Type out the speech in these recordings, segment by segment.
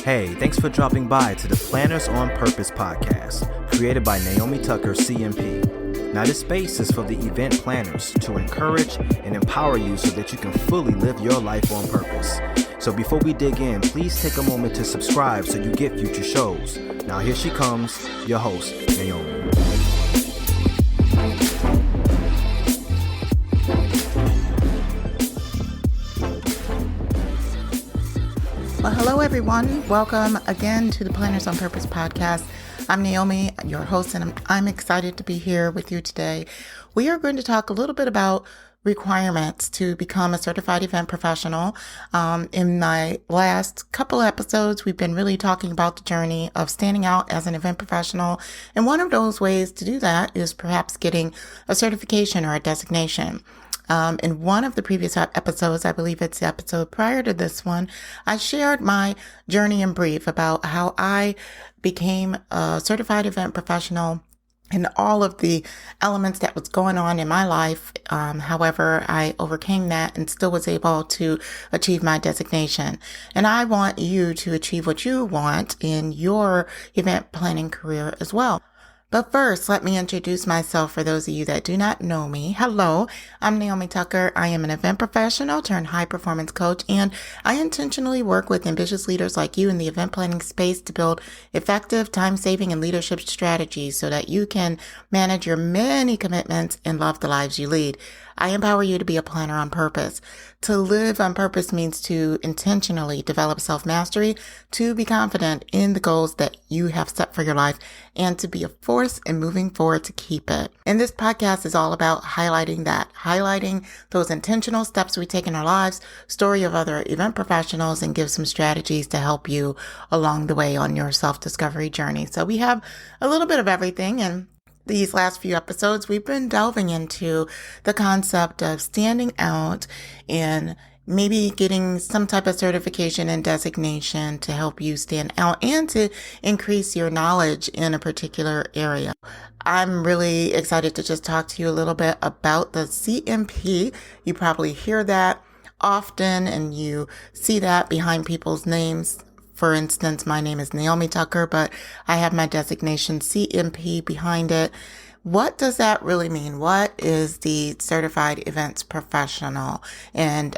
Hey, thanks for dropping by to the Planners on Purpose podcast, created by Naomi Tucker, CMP. Now, this space is for the event planners to encourage and empower you so that you can fully live your life on purpose. So before we dig in, please take a moment to subscribe so you get future shows. Now, here she comes, your host, Naomi. Well, hello, everyone. Welcome again to the Planners on Purpose podcast. I'm Naomi, your host, and I'm excited to be here with you today. We are going to talk a little bit about requirements to become a certified event professional. In my last couple episodes, we've been really talking about the journey of standing out as an event professional. And one of those ways to do that is perhaps getting a certification or a designation. In one of the previous episodes, I believe it's the episode prior to this one, I shared my journey in brief about how I became a certified event professional and all of the elements that was going on in my life. However, I overcame that and still was able to achieve my designation. And I want you to achieve what you want in your event planning career as well. But first, let me introduce myself for those of you that do not know me. Hello, I'm Naomi Tucker. I am an event professional turned high performance coach, and I intentionally work with ambitious leaders like you in the event planning space to build effective time-saving and leadership strategies so that you can manage your many commitments and love the lives you lead. I empower you to be a planner on purpose. To live on purpose means to intentionally develop self-mastery, to be confident in the goals that you have set for your life, and to be a force in moving forward to keep it. And this podcast is all about highlighting those intentional steps we take in our lives, story of other event professionals, and give some strategies to help you along the way on your self-discovery journey. So we have a little bit of everything, and these last few episodes, we've been delving into the concept of standing out and maybe getting some type of certification and designation to help you stand out and to increase your knowledge in a particular area. I'm really excited to just talk to you a little bit about the CMP. You probably hear that often and you see that behind people's names. For instance, my name is Naomi Tucker, but I have my designation CMP behind it. What does that really mean? What is the certified events professional? And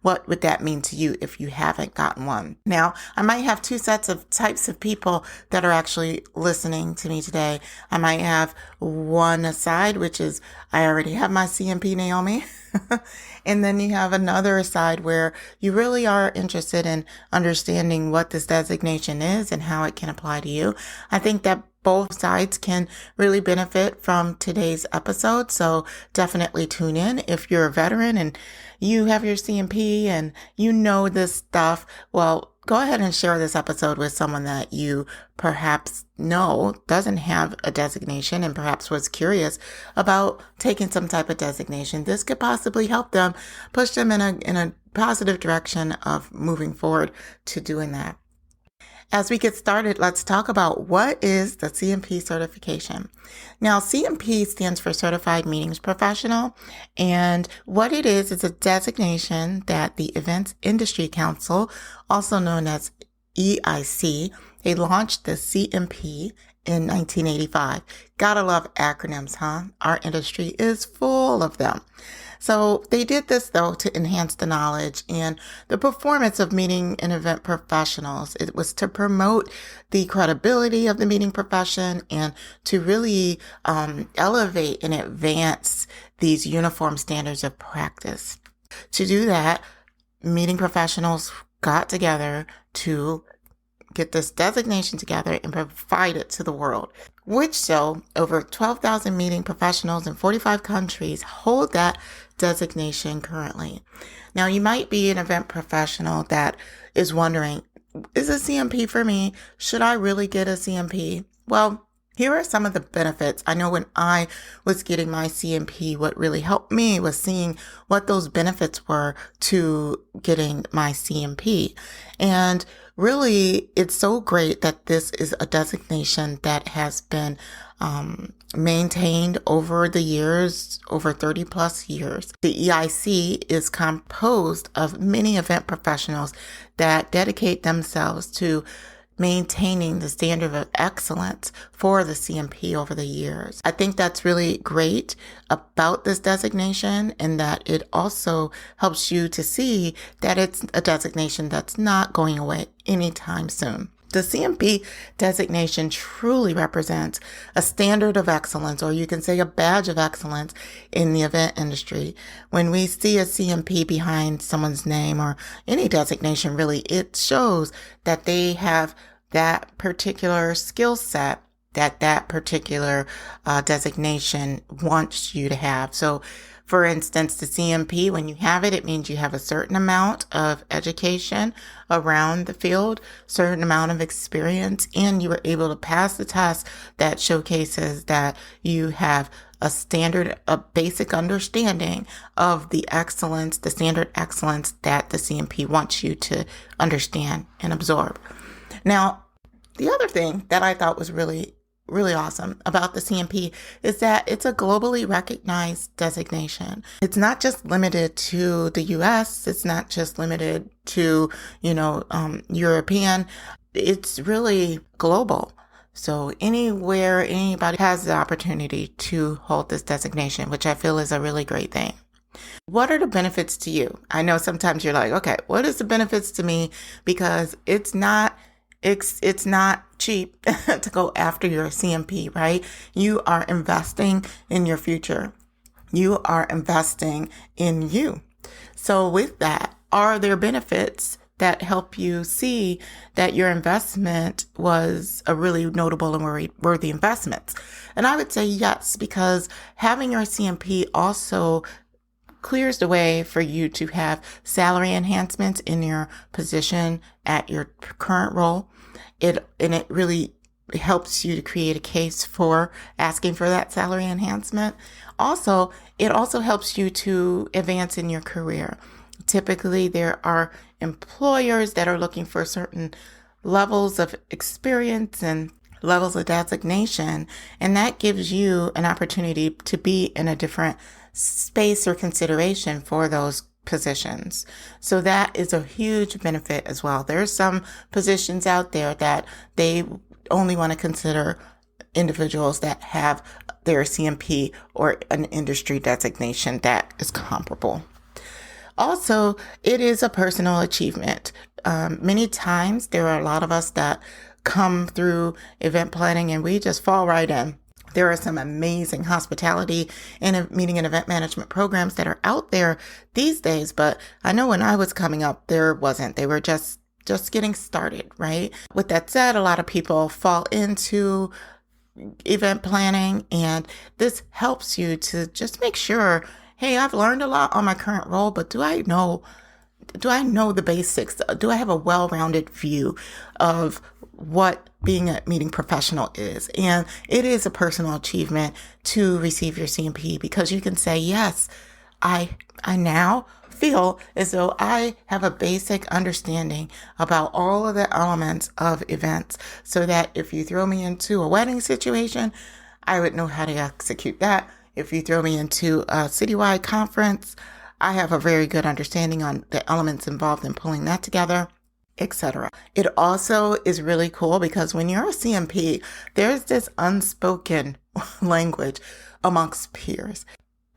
what would that mean to you if you haven't gotten one? Now, I might have two types of people that are actually listening to me today. I might have one side, which is I already have my CMP, Naomi. And then you have another side where you really are interested in understanding what this designation is and how it can apply to you. I think that both sides can really benefit from today's episode. So definitely tune in. If you're a veteran and you have your CMP and you know this stuff, well, go ahead and share this episode with someone that you perhaps know doesn't have a designation and perhaps was curious about taking some type of designation. This could possibly help them, push them in a positive direction of moving forward to doing that. As we get started, let's talk about what is the CMP certification. Now, CMP stands for Certified Meetings Professional, and what it is a designation that the Events Industry Council, also known as EIC, they launched the CMP in 1985. Gotta love acronyms, huh? Our industry is full of them. So they did this, though, to enhance the knowledge and the performance of meeting and event professionals. It was to promote the credibility of the meeting profession and to really elevate and advance these uniform standards of practice. To do that, meeting professionals got together to get this designation together and provide it to the world, which so over 12,000 meeting professionals in 45 countries hold that designation currently. Now, you might be an event professional that is wondering, is a CMP for me? Should I really get a CMP? Well, here are some of the benefits. I know when I was getting my CMP, what really helped me was seeing what those benefits were to getting my CMP. And really, it's so great that this is a designation that has been maintained over the years, over 30 plus years. The EIC is composed of many event professionals that dedicate themselves to maintaining the standard of excellence for the CMP over the years. I think that's really great about this designation, and that it also helps you to see that it's a designation that's not going away anytime soon. The CMP designation truly represents a standard of excellence, or you can say a badge of excellence in the event industry. When we see a CMP behind someone's name, or any designation really, it shows that they have that particular skill set that particular designation wants you to have. So, for instance, the CMP, when you have it, it means you have a certain amount of education around the field, certain amount of experience, and you were able to pass the test that showcases that you have a standard, a basic understanding of the excellence, the standard excellence that the CMP wants you to understand and absorb. Now, the other thing that I thought was really awesome about the CMP is that it's a globally recognized designation. It's not just limited to the US. It's not just limited to, European. It's really global. So anywhere anybody has the opportunity to hold this designation, which I feel is a really great thing. What are the benefits to you? I know sometimes you're like, okay, what is the benefits to me? Because it's not cheap to go after your CMP, right? You are investing in your future. You are investing in you. So with that, are there benefits that help you see that your investment was a really notable and worthy investment? And I would say yes, because having your CMP also clears the way for you to have salary enhancements in your position at your current role. It really helps you to create a case for asking for that salary enhancement. Also, it also helps you to advance in your career. Typically, there are employers that are looking for certain levels of experience and levels of designation, and that gives you an opportunity to be in a different space or consideration for those positions. So that is a huge benefit as well. There's some positions out there that they only want to consider individuals that have their CMP or an industry designation that is comparable. Also, it is a personal achievement. Many times there are a lot of us that come through event planning and we just fall right in. There are some amazing hospitality and meeting and event management programs that are out there these days, but I know when I was coming up, there wasn't. They were just getting started, right? With that said, a lot of people fall into event planning, and this helps you to just make sure, hey, I've learned a lot on my current role, but do I know the basics? Do I have a well-rounded view of what being a meeting professional is? And it is a personal achievement to receive your CMP, because you can say, yes, I now feel as though I have a basic understanding about all of the elements of events, so that if you throw me into a wedding situation, I would know how to execute that. If you throw me into a citywide conference, I have a very good understanding on the elements involved in pulling that together, etc. It also is really cool because when you're a CMP, there's this unspoken language amongst peers.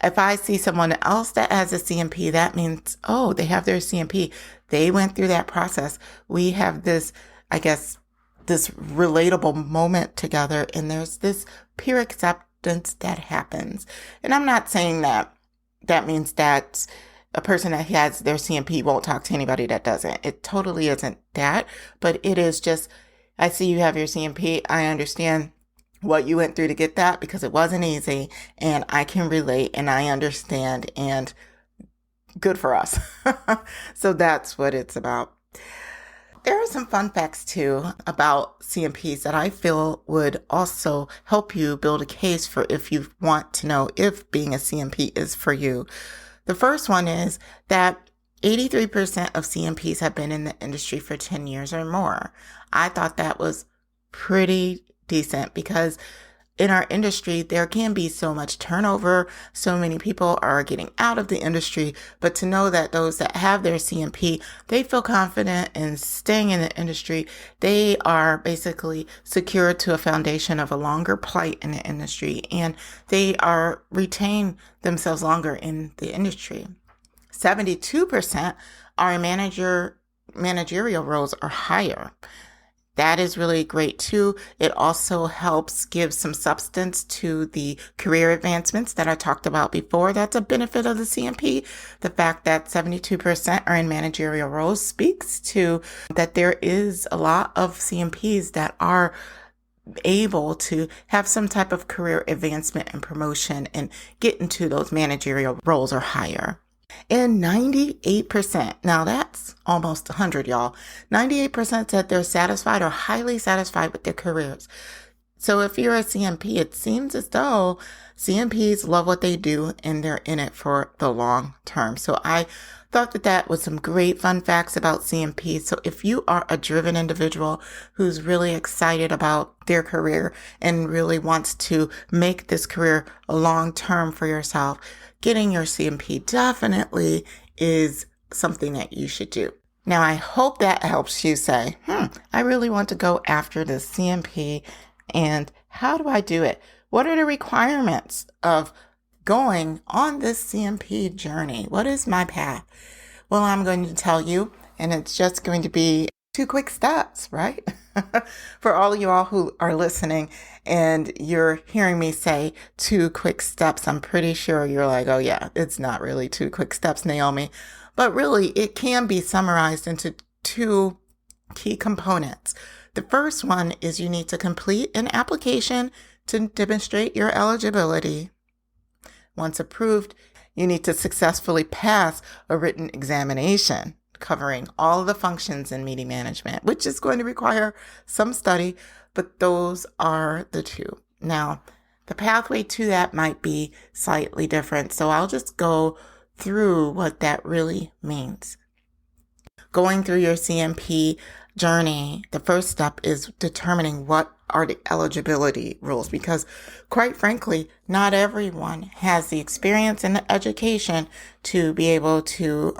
If I see someone else that has a CMP, that means, oh, they have their CMP. They went through that process. We have this, this relatable moment together, and there's this peer acceptance that happens. And I'm not saying that means that a person that has their CMP won't talk to anybody that doesn't. It totally isn't that, but it is just, I see you have your CMP. I understand what you went through to get that, because it wasn't easy, and I can relate and I understand, and good for us. So that's what it's about. There are some fun facts too about CMPs that I feel would also help you build a case for if you want to know if being a CMP is for you. The first one is that 83% of CMPs have been in the industry for 10 years or more. I thought that was pretty decent, because in our industry, there can be so much turnover. So many people are getting out of the industry, but to know that those that have their CMP, they feel confident in staying in the industry. They are basically secured to a foundation of a longer plight in the industry, and they are retain themselves longer in the industry. 72% are in managerial roles or higher. That is really great too. It also helps give some substance to the career advancements that I talked about before. That's a benefit of the CMP. The fact that 72% are in managerial roles speaks to that there is a lot of CMPs that are able to have some type of career advancement and promotion and get into those managerial roles or higher. And 98%, now that's almost 100, y'all. 98% said they're satisfied or highly satisfied with their careers. So if you're a CMP, it seems as though CMPs love what they do and they're in it for the long term. So I thought that was some great fun facts about CMP. So if you are a driven individual who's really excited about their career and really wants to make this career a long term for yourself, getting your CMP definitely is something that you should do. Now, I hope that helps you say, I really want to go after this CMP, and how do I do it? What are the requirements of going on this CMP journey? What is my path? Well, I'm going to tell you, and it's just going to be 2 quick steps, right? For all of you all who are listening and you're hearing me say 2 quick steps, I'm pretty sure you're like, oh yeah, it's not really 2 quick steps, Naomi. But really, it can be summarized into 2 key components. The first one is you need to complete an application to demonstrate your eligibility. Once approved, you need to successfully pass a written examination covering all of the functions in meeting management, which is going to require some study, but those are the 2. Now, the pathway to that might be slightly different, so I'll just go through what that really means. Going through your CMP journey, the first step is determining what are the eligibility rules, because quite frankly, not everyone has the experience and the education to be able to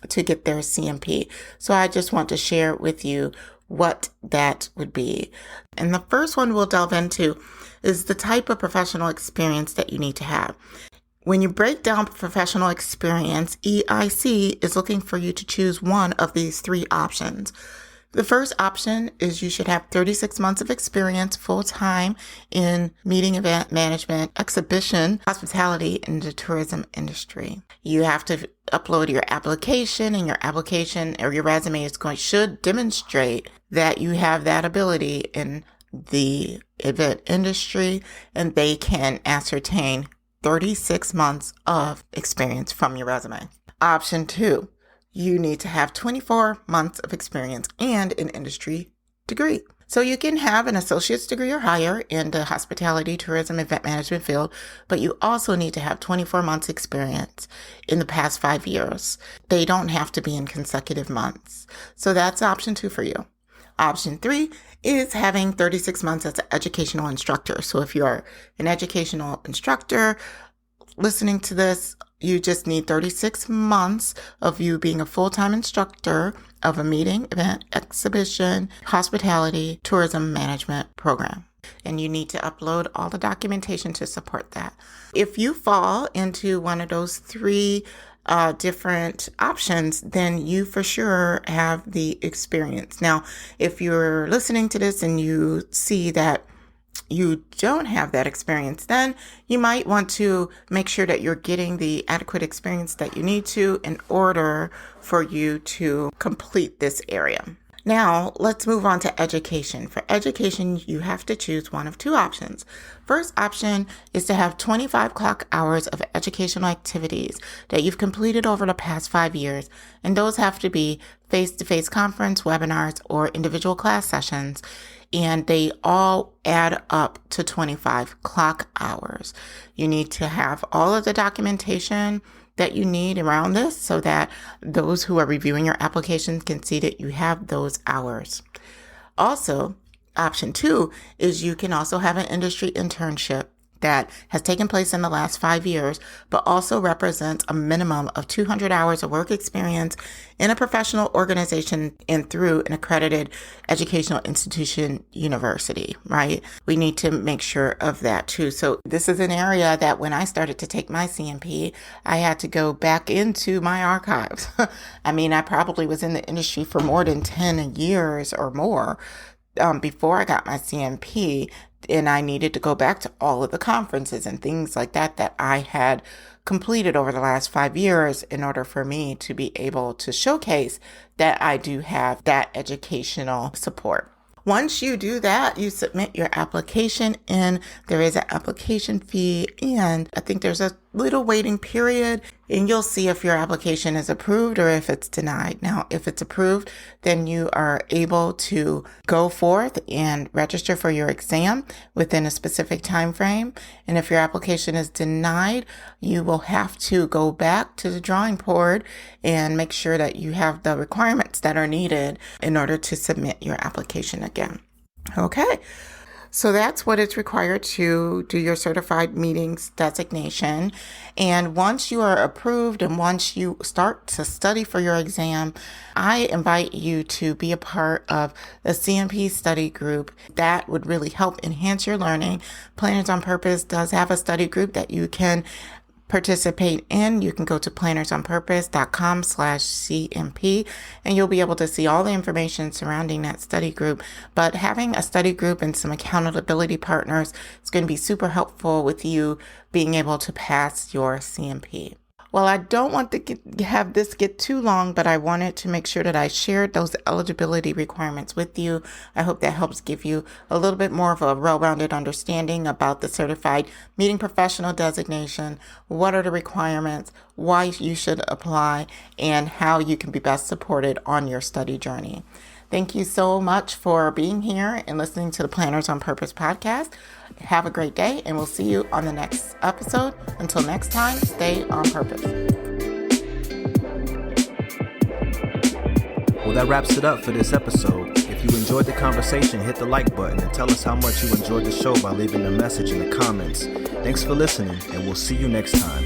get their CMP. So I just want to share with you what that would be. And the first one we'll delve into is the type of professional experience that you need to have. When you break down professional experience, EIC is looking for you to choose one of these 3 options. The first option is you should have 36 months of experience full-time in meeting, event management, exhibition, hospitality, and the tourism industry. You have to upload your application, and your application or your resume should demonstrate that you have that ability in the event industry, and they can ascertain 36 months of experience from your resume. Option 2. You need to have 24 months of experience and an industry degree. So you can have an associate's degree or higher in the hospitality, tourism, event management field, but you also need to have 24 months experience in the past 5 years. They don't have to be in consecutive months. So that's option 2 for you. Option 3 is having 36 months as an educational instructor. So if you're an educational instructor listening to this, you just need 36 months of you being a full-time instructor of a meeting, event, exhibition, hospitality, tourism management program. And you need to upload all the documentation to support that. If you fall into one of those 3 different options, then you for sure have the experience. Now, if you're listening to this and you see that you don't have that experience, then you might want to make sure that you're getting the adequate experience that you need to in order for you to complete this area. Now, let's move on to education. For education, you have to choose one of 2 options. First option is to have 25 clock hours of educational activities that you've completed over the past 5 years, and those have to be face-to-face conference, webinars, or individual class sessions, and they all add up to 25 clock hours. You need to have all of the documentation that you need around this so that those who are reviewing your application can see that you have those hours. Also, Option 2 is you can also have an industry internship that has taken place in the last 5 years, but also represents a minimum of 200 hours of work experience in a professional organization and through an accredited educational institution university, right? We need to make sure of that too. So this is an area that when I started to take my CMP, I had to go back into my archives. I mean, I probably was in the industry for more than 10 years or more before I got my CMP. And I needed to go back to all of the conferences and things like that I had completed over the last 5 years in order for me to be able to showcase that I do have that educational support. Once you do that, you submit your application and there is an application fee, and I think there's a little waiting period, and you'll see if your application is approved or if it's denied. Now, if it's approved, then you are able to go forth and register for your exam within a specific time frame. And if your application is denied, you will have to go back to the drawing board and make sure that you have the requirements that are needed in order to submit your application again. Okay. So that's what it's required to do your certified meetings designation. And once you are approved and once you start to study for your exam, I invite you to be a part of the CMP study group. That would really help enhance your learning. Planners on Purpose does have a study group that you can participate in. You can go to plannersonpurpose.com/CMP and you'll be able to see all the information surrounding that study group. But having a study group and some accountability partners is going to be super helpful with you being able to pass your CMP. Well, I don't want to have this get too long, but I wanted to make sure that I shared those eligibility requirements with you. I hope that helps give you a little bit more of a well-rounded understanding about the Certified Meeting Professional designation, what are the requirements, why you should apply, and how you can be best supported on your study journey. Thank you so much for being here and listening to the Planners on Purpose podcast. Have a great day, and we'll see you on the next episode. Until next time, stay on purpose. Well, that wraps it up for this episode. If you enjoyed the conversation, hit the like button and tell us how much you enjoyed the show by leaving a message in the comments. Thanks for listening, and we'll see you next time.